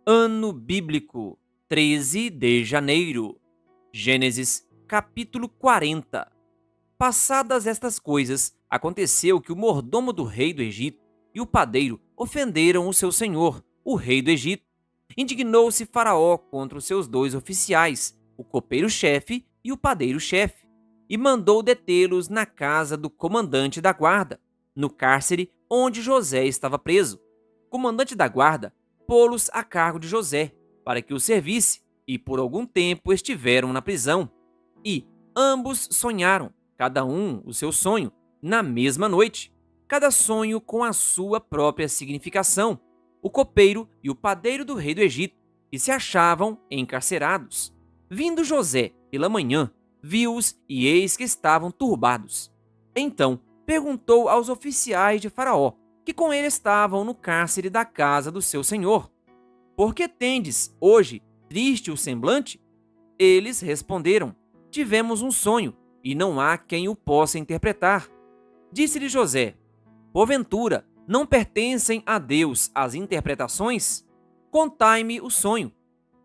Ano bíblico, 13 de janeiro. Gênesis, capítulo 40. Passadas estas coisas, aconteceu que o mordomo do rei do Egito e o padeiro ofenderam o seu senhor, o rei do Egito. Indignou-se Faraó contra os seus dois oficiais, o copeiro-chefe e o padeiro-chefe, e mandou detê-los na casa do comandante da guarda, no cárcere onde José estava preso. O comandante da guarda pô-los a cargo de José, para que o servisse, e por algum tempo estiveram na prisão. E ambos sonharam, cada um o seu sonho, na mesma noite, cada sonho com a sua própria significação. O copeiro e o padeiro do rei do Egito, e se achavam encarcerados. Vindo José pela manhã, viu-os e eis que estavam turbados. Então perguntou aos oficiais de Faraó, que com ele estavam no cárcere da casa do seu senhor: Por que tendes hoje triste o semblante? Eles responderam: Tivemos um sonho, e não há quem o possa interpretar. Disse-lhe José: Porventura, não pertencem a Deus as interpretações? Contai-me o sonho.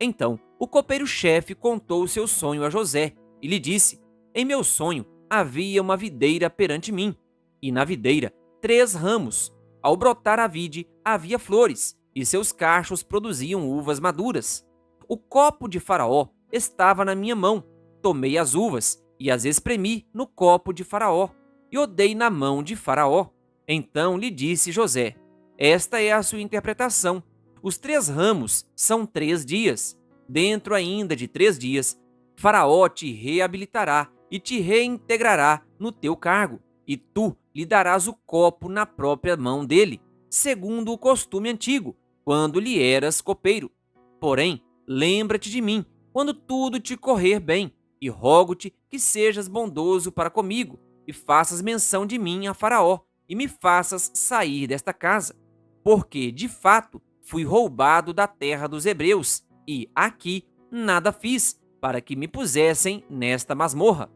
Então o copeiro-chefe contou o seu sonho a José, e lhe disse: Em meu sonho havia uma videira perante mim, e na videira 3 ramos. Ao brotar a vide, havia flores, e seus cachos produziam uvas maduras. O copo de Faraó estava na minha mão. Tomei as uvas e as espremi no copo de Faraó, e o dei na mão de Faraó. Então lhe disse José: Esta é a sua interpretação. Os 3 ramos são 3 dias. Dentro ainda de 3 dias, Faraó te reabilitará e te reintegrará no teu cargo, e tu lhe darás o copo na própria mão dele, segundo o costume antigo, quando lhe eras copeiro. Porém, lembra-te de mim, quando tudo te correr bem, e rogo-te que sejas bondoso para comigo, e faças menção de mim a Faraó, e me faças sair desta casa. Porque, de fato, fui roubado da terra dos hebreus, e aqui nada fiz para que me pusessem nesta masmorra.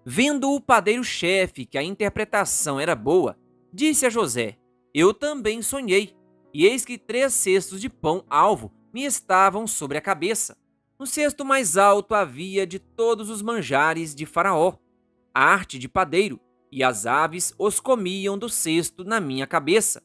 Vendo o padeiro-chefe que a interpretação era boa, disse a José: Eu também sonhei, e eis que 3 cestos de pão-alvo me estavam sobre a cabeça. No cesto mais alto havia de todos os manjares de Faraó, arte de padeiro, e as aves os comiam do cesto na minha cabeça.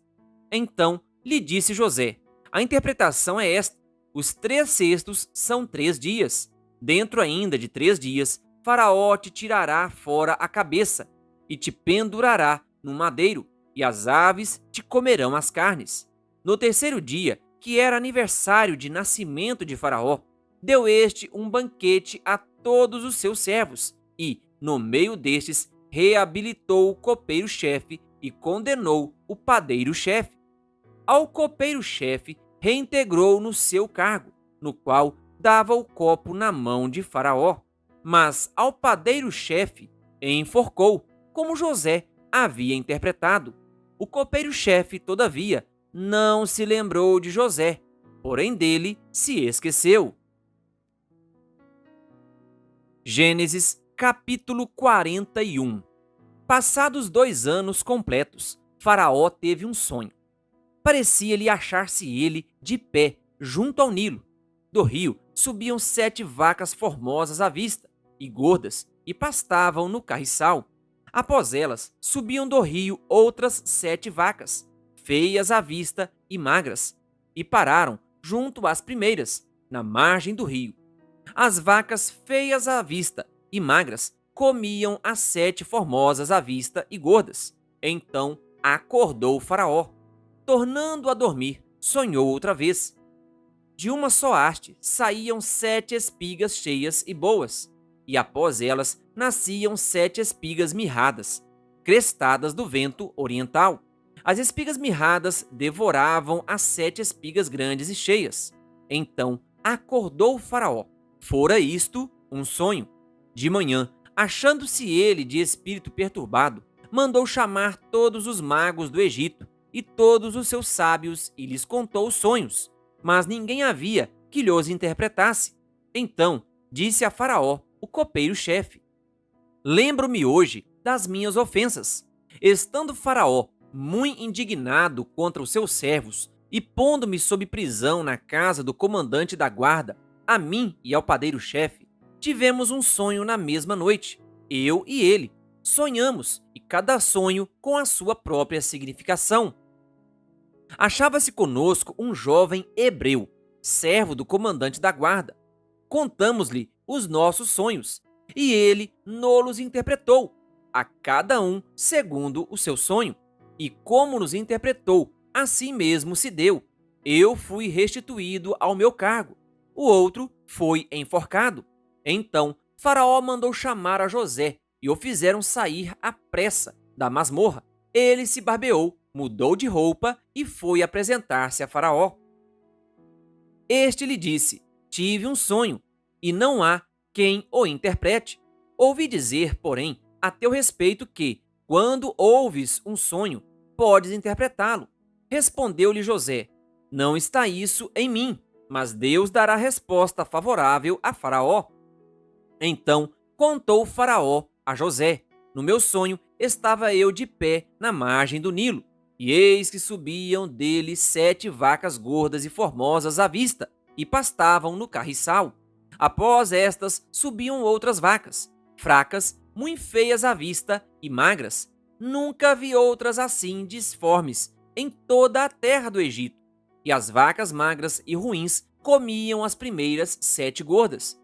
Então lhe disse José: A interpretação é esta: os 3 cestos são 3 dias. Dentro ainda de 3 dias, Faraó te tirará fora a cabeça e te pendurará no madeiro, e as aves te comerão as carnes. No terceiro dia, que era aniversário de nascimento de Faraó, deu este um banquete a todos os seus servos, e, no meio destes, reabilitou o copeiro-chefe e condenou o padeiro-chefe. Ao copeiro-chefe reintegrou no seu cargo, no qual dava o copo na mão de Faraó. Mas ao padeiro-chefe enforcou, como José havia interpretado. O copeiro-chefe, todavia, não se lembrou de José, porém dele se esqueceu. Gênesis, capítulo 41. Passados 2 anos completos, Faraó teve um sonho. Parecia-lhe achar-se ele de pé junto ao Nilo. Do rio subiam 7 vacas formosas à vista, e gordas, e pastavam no carriçal. Após elas, subiam do rio outras 7 vacas, feias à vista e magras, e pararam junto às primeiras, na margem do rio. As vacas feias à vista e magras comiam as 7 formosas à vista e gordas. Então acordou o Faraó. Tornando a dormir, sonhou outra vez. De uma só haste saíam 7 espigas cheias e boas, e após elas nasciam 7 espigas mirradas, crestadas do vento oriental. As espigas mirradas devoravam as 7 espigas grandes e cheias. Então acordou o Faraó. Fora isto um sonho. De manhã, achando-se ele de espírito perturbado, mandou chamar todos os magos do Egito e todos os seus sábios, e lhes contou os sonhos, mas ninguém havia que lhos interpretasse. Então disse a Faraó, o copeiro-chefe: Lembro-me hoje das minhas ofensas. Estando Faraó muito indignado contra os seus servos, E pondo-me sob prisão na casa do comandante da guarda, a mim e ao padeiro-chefe, tivemos um sonho na mesma noite, eu e ele. Sonhamos, e cada sonho com a sua própria significação. Achava-se conosco um jovem hebreu, servo do comandante da guarda. Contamos-lhe os nossos sonhos, e ele nos interpretou, a cada um segundo o seu sonho. E como nos interpretou, assim mesmo se deu. Eu fui restituído ao meu cargo, o outro foi enforcado. Então Faraó mandou chamar a José, e o fizeram sair à pressa da masmorra. Ele se barbeou, mudou de roupa e foi apresentar-se a Faraó. Este lhe disse: tive um sonho, e não há quem o interprete. Ouvi dizer, porém, a teu respeito que, quando ouves um sonho, podes interpretá-lo. Respondeu-lhe José: não está isso em mim, mas Deus dará resposta favorável a Faraó. Então contou Faraó a José: no meu sonho estava eu de pé na margem do Nilo, e eis que subiam dele 7 vacas gordas e formosas à vista, e pastavam no carriçal. Após estas subiam outras vacas, fracas, muito feias à vista e magras. Nunca vi outras assim disformes em toda a terra do Egito. E as vacas magras e ruins comiam as primeiras 7 gordas.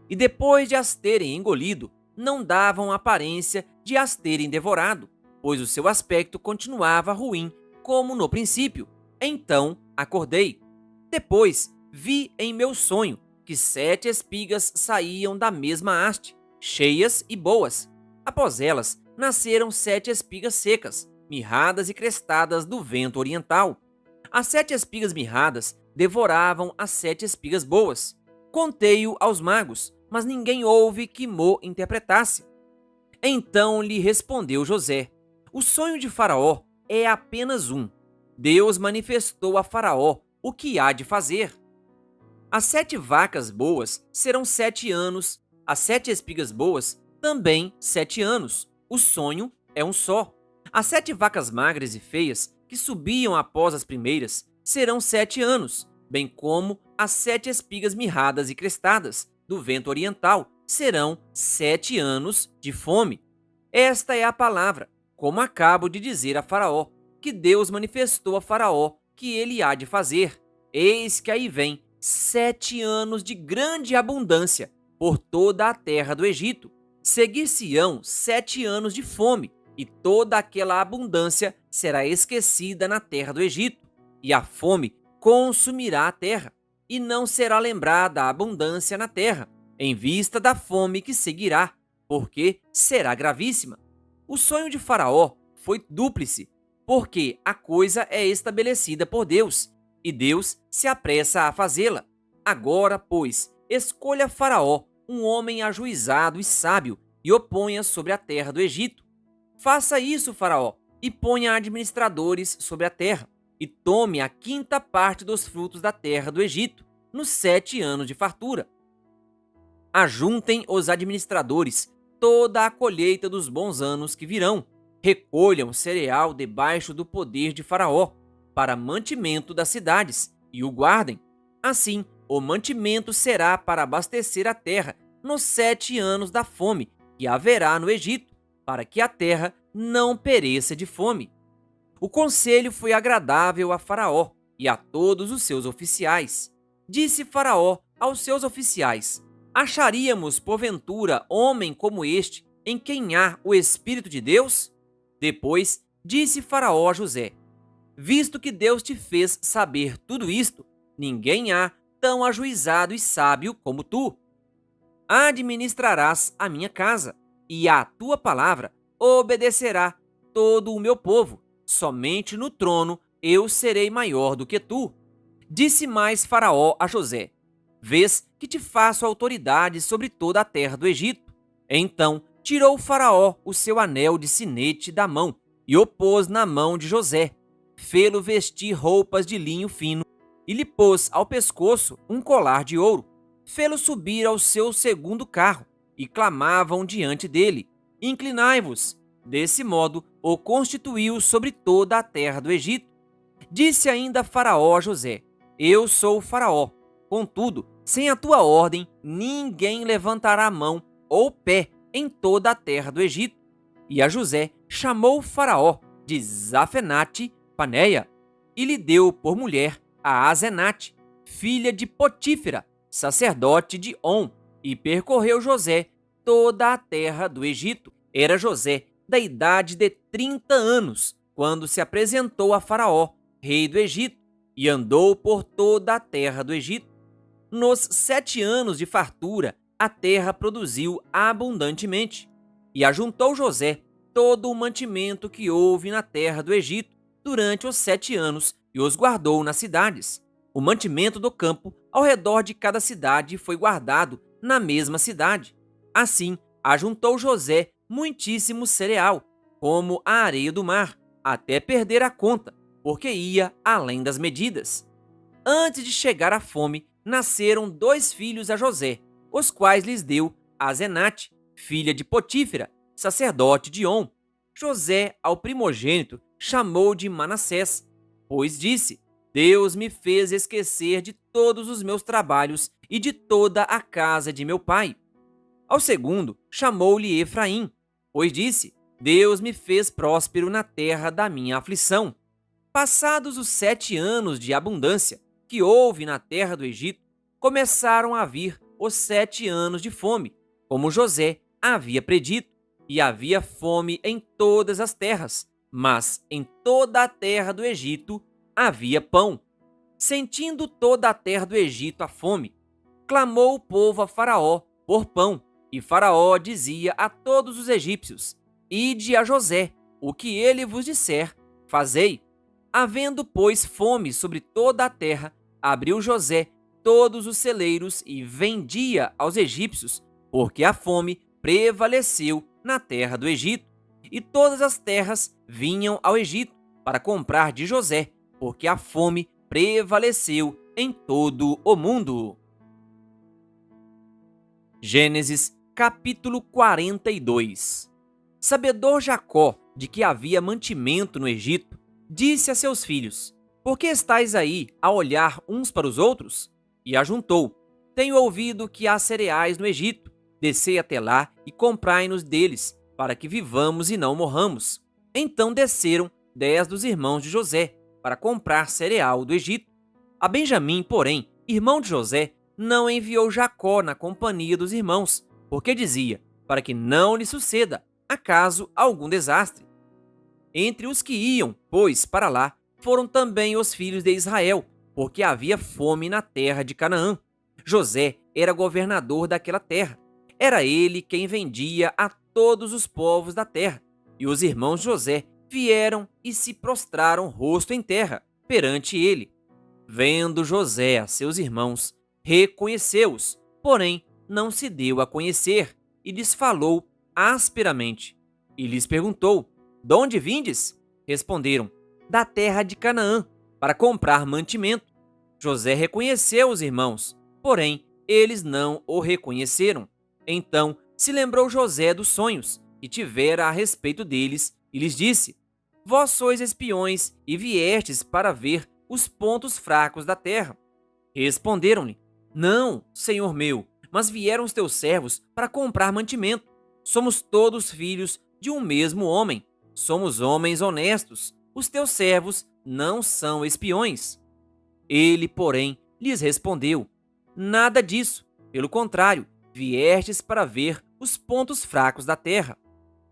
E depois de as terem engolido, não davam aparência de as terem devorado, pois o seu aspecto continuava ruim, como no princípio. Então acordei. Depois vi em meu sonho que 7 espigas saíam da mesma haste, cheias e boas. Após elas, nasceram 7 espigas secas, mirradas e crestadas do vento oriental. As 7 espigas mirradas devoravam as 7 espigas boas. Contei-o aos magos, mas ninguém houve que mo interpretasse. Então lhe respondeu José: o sonho de Faraó é apenas um. Deus manifestou a Faraó o que há de fazer. As 7 vacas boas serão 7 anos, as 7 espigas boas também 7 anos. O sonho é um só. As 7 vacas magras e feias que subiam após as primeiras serão 7 anos, bem como as 7 espigas mirradas e crestadas do vento oriental serão 7 anos de fome. Esta é a palavra, como acabo de dizer a Faraó, que Deus manifestou a Faraó que ele há de fazer. Eis que aí vem 7 anos de grande abundância por toda a terra do Egito. Seguir-se-ão 7 anos de fome, e toda aquela abundância será esquecida na terra do Egito, e a fome consumirá a terra, e não será lembrada a abundância na terra, em vista da fome que seguirá, porque será gravíssima. O sonho de Faraó foi dúplice, porque a coisa é estabelecida por Deus, e Deus se apressa a fazê-la. Agora, pois, escolha Faraó um homem ajuizado e sábio, e o ponha sobre a terra do Egito. Faça isso, Faraó, e ponha administradores sobre a terra, e tome a 5ª parte dos frutos da terra do Egito, nos 7 anos de fartura. Ajuntem os administradores toda a colheita dos bons anos que virão. Recolham cereal debaixo do poder de Faraó, para mantimento das cidades, e o guardem. Assim, o mantimento será para abastecer a terra nos 7 anos da fome que haverá no Egito, para que a terra não pereça de fome. O conselho foi agradável a Faraó e a todos os seus oficiais. Disse Faraó aos seus oficiais: acharíamos, porventura, homem como este, em quem há o Espírito de Deus? Depois disse Faraó a José: visto que Deus te fez saber tudo isto, ninguém há tão ajuizado e sábio como tu. Administrarás a minha casa, e à tua palavra obedecerá todo o meu povo. Somente no trono eu serei maior do que tu. Disse mais Faraó a José: vês que te faço autoridade sobre toda a terra do Egito. Então tirou Faraó o seu anel de sinete da mão e o pôs na mão de José. Fê-lo vestir roupas de linho fino e lhe pôs ao pescoço um colar de ouro. Fê-lo subir ao seu segundo carro e clamavam diante dele: inclinai-vos. Desse modo o constituiu sobre toda a terra do Egito. Disse ainda Faraó a José: Eu sou o Faraó. Contudo, sem a tua ordem, ninguém levantará a mão ou pé em toda a terra do Egito. E a José chamou Faraó de Zafenate Paneia e lhe deu por mulher a Azenate, filha de Potífera, sacerdote de On, e percorreu José toda a terra do Egito. Era José da idade de 30 anos, quando se apresentou a Faraó, rei do Egito, e andou por toda a terra do Egito. Nos 7 anos de fartura, a terra produziu abundantemente, e ajuntou José todo o mantimento que houve na terra do Egito durante os 7 anos, e os guardou nas cidades. O mantimento do campo ao redor de cada cidade foi guardado na mesma cidade. Assim, ajuntou José muitíssimo cereal, como a areia do mar, até perder a conta, porque ia além das medidas. Antes de chegar a fome, nasceram 2 filhos a José, os quais lhes deu Azenate, filha de Potífera, sacerdote de On. José, ao primogênito, chamou de Manassés, pois disse: Deus me fez esquecer de todos os meus trabalhos e de toda a casa de meu pai. Ao segundo, chamou-lhe Efraim, pois disse: Deus me fez próspero na terra da minha aflição. Passados os 7 anos de abundância que houve na terra do Egito, começaram a vir os 7 anos de fome, como José havia predito, e havia fome em todas as terras, mas em toda a terra do Egito havia pão. Sentindo toda a terra do Egito a fome, clamou o povo a Faraó por pão, e Faraó dizia a todos os egípcios: Ide a José, o que ele vos disser, fazei. Havendo, pois, fome sobre toda a terra, abriu José todos os celeiros e vendia aos egípcios, porque a fome prevaleceu na terra do Egito. E todas as terras vinham ao Egito para comprar de José, porque a fome prevaleceu em todo o mundo. Gênesis capítulo 42. Sabedor Jacó de que havia mantimento no Egito, disse a seus filhos: Por que estáis aí a olhar uns para os outros? E ajuntou: Tenho ouvido que há cereais no Egito. Descei até lá e comprai-nos deles, para que vivamos e não morramos. Então desceram 10 dos irmãos de José para comprar cereal do Egito. A Benjamim, porém, irmão de José, não enviou Jacó na companhia dos irmãos, porque dizia: Para que não lhe suceda, acaso, algum desastre. Entre os que iam, pois, para lá, foram também os filhos de Israel, porque havia fome na terra de Canaã. José era governador daquela terra. Era ele quem vendia a todos os povos da terra. E os irmãos de José vieram e se prostraram rosto em terra perante ele. Vendo José a seus irmãos, reconheceu-os, porém não se deu a conhecer, e lhes falou asperamente. E lhes perguntou: De onde vindes? Responderam: Da terra de Canaã, para comprar mantimento. José reconheceu os irmãos, porém eles não o reconheceram. Então se lembrou José dos sonhos que tivera a respeito deles, e lhes disse: Vós sois espiões e viestes para ver os pontos fracos da terra. Responderam-lhe: Não, senhor meu, mas vieram os teus servos para comprar mantimento. Somos todos filhos de um mesmo homem. Somos homens honestos. Os teus servos não são espiões. Ele, porém, lhes respondeu: Nada disso. Pelo contrário, viestes para ver os pontos fracos da terra.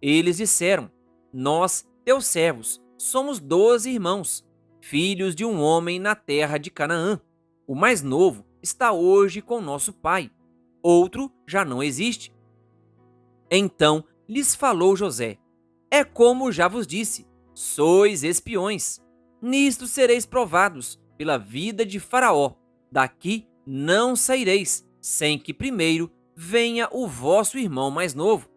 Eles disseram: Nós, teus servos, somos 12 irmãos, filhos de um homem na terra de Canaã. O mais novo está hoje com nosso pai. Outro já não existe. Então lhes falou José: É como já vos disse, sois espiões. Nisto sereis provados pela vida de Faraó. Daqui não saireis, sem que primeiro venha o vosso irmão mais novo.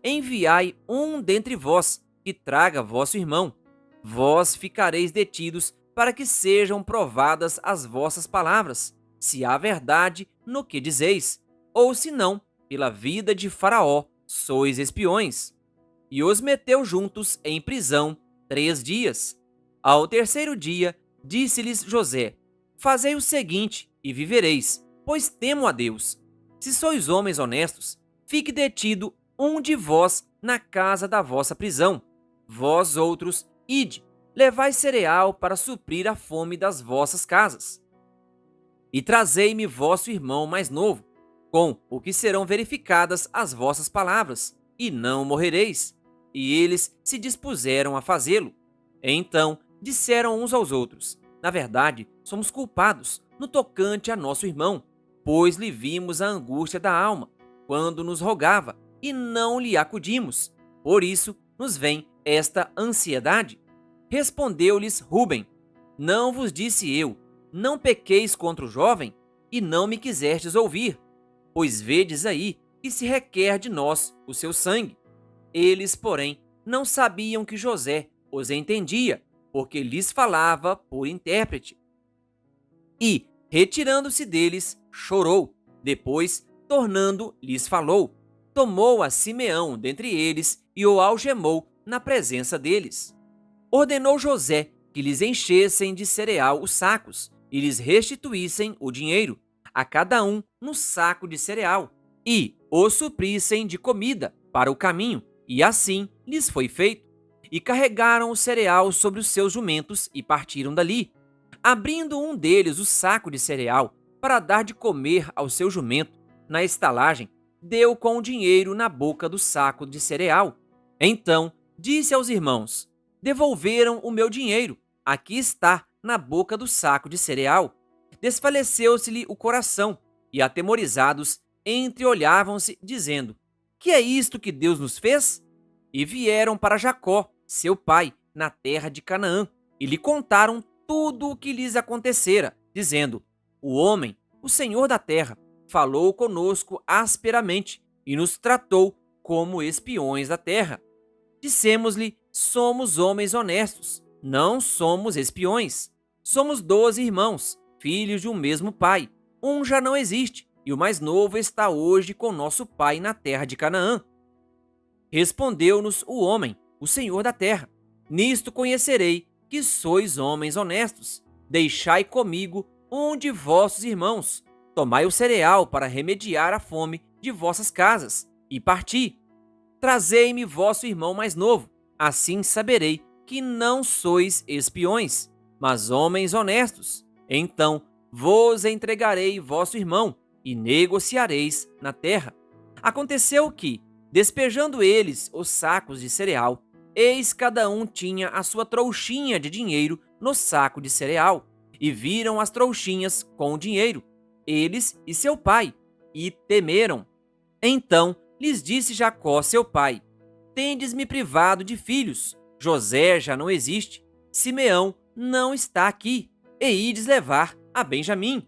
Enviai um dentre vós, que traga vosso irmão. Vós ficareis detidos para que sejam provadas as vossas palavras, se há verdade no que dizeis, ou se não, pela vida de Faraó, sois espiões. E os meteu juntos em prisão 3 dias. Ao terceiro dia, Disse-lhes José: Fazei o seguinte, e vivereis, pois temo a Deus. Se sois homens honestos, fique detido um de vós na casa da vossa prisão. Vós outros, ide, levai cereal para suprir a fome das vossas casas. E trazei-me vosso irmão mais novo, com o que serão verificadas as vossas palavras, e não morrereis. E eles se dispuseram a fazê-lo. Então disseram uns aos outros: Na verdade, somos culpados no tocante a nosso irmão, pois lhe vimos a angústia da alma, quando nos rogava, e não lhe acudimos. Por isso nos vem esta ansiedade. Respondeu-lhes Rúben: Não vos disse eu, não pequeis contra o jovem, e não me quisestes ouvir, pois vedes aí que se requer de nós o seu sangue. Eles, porém, não sabiam que José os entendia, porque lhes falava por intérprete. E, retirando-se deles, chorou. Depois, tornando, lhes falou. Tomou a Simeão dentre eles e o algemou na presença deles. Ordenou José que lhes enchessem de cereal os sacos e lhes restituíssem o dinheiro, a cada um no saco de cereal, e o suprissem de comida para o caminho, e assim lhes foi feito. E carregaram o cereal sobre os seus jumentos e partiram dali. Abrindo um deles o saco de cereal para dar de comer ao seu jumento, na estalagem, deu com o dinheiro na boca do saco de cereal. Então disse aos irmãos: Devolveram o meu dinheiro, aqui está, na boca do saco de cereal. Desfaleceu-se-lhe o coração, e atemorizados, entreolhavam-se, dizendo: Que é isto que Deus nos fez? E vieram para Jacó, seu pai, na terra de Canaã, e lhe contaram tudo o que lhes acontecera, dizendo: O homem, o Senhor da terra, falou conosco asperamente e nos tratou como espiões da terra. Dissemos-lhe: Somos homens honestos, não somos espiões. Somos 12 irmãos, filhos de um mesmo pai. Um já não existe, e o mais novo está hoje com nosso pai na terra de Canaã. Respondeu-nos o homem, o Senhor da terra: Nisto conhecerei que sois homens honestos. Deixai comigo um de vossos irmãos. Tomai o cereal para remediar a fome de vossas casas, e parti. Trazei-me vosso irmão mais novo, assim saberei que não sois espiões, mas homens honestos. Então vos entregarei vosso irmão, e negociareis na terra. Aconteceu que, despejando eles os sacos de cereal, eis cada um tinha a sua trouxinha de dinheiro no saco de cereal, e viram as trouxinhas com o dinheiro, eles e seu pai, e temeram. Então lhes disse Jacó, seu pai: Tendes-me privado de filhos. José já não existe, Simeão não está aqui, e ides levar a Benjamim.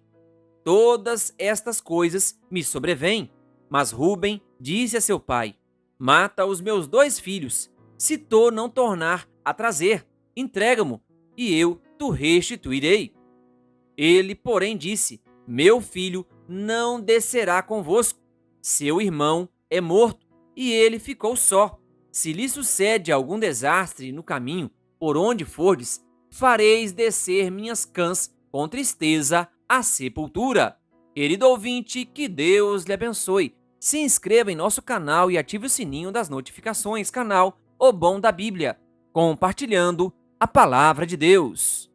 Todas estas coisas me sobrevêm. Mas Rúben disse a seu pai: Mata os meus 2 filhos, se tu não tornar a trazer, entrega-mo, e eu te restituirei. Ele, porém, disse: Meu filho não descerá convosco. Seu irmão é morto, e ele ficou só. Se lhe sucede algum desastre no caminho, por onde fordes, fareis descer minhas cãs com tristeza à sepultura. Querido ouvinte, que Deus lhe abençoe. Se inscreva em nosso canal e ative o sininho das notificações. Canal O Bom da Bíblia, compartilhando a Palavra de Deus.